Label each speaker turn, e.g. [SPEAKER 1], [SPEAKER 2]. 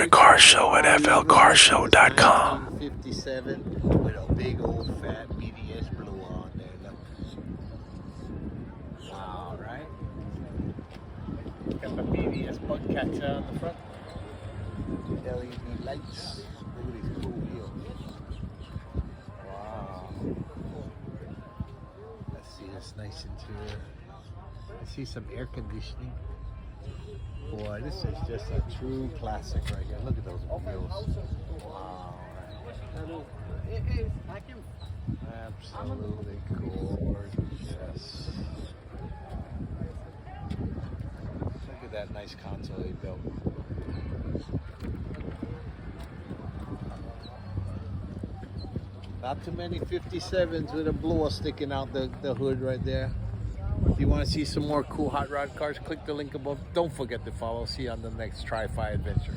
[SPEAKER 1] the car show at flcarshow.com.
[SPEAKER 2] 57 with a big old fat BDS blue on there. Look. Wow, right? Got the BDS bug catcher on the front. LED lights. Look at these cool wheels. Wow. Let's see this nice interior. I see some air conditioning. Boy, this is just a true classic right here. Look at those wheels. Wow. Absolutely gorgeous. Look at that nice console he built. Not too many 57s with a blower sticking out the hood right there. If you want to see some more cool hot rod cars, click the link above. Don't forget to follow. See you on the next Tri-Fi adventure.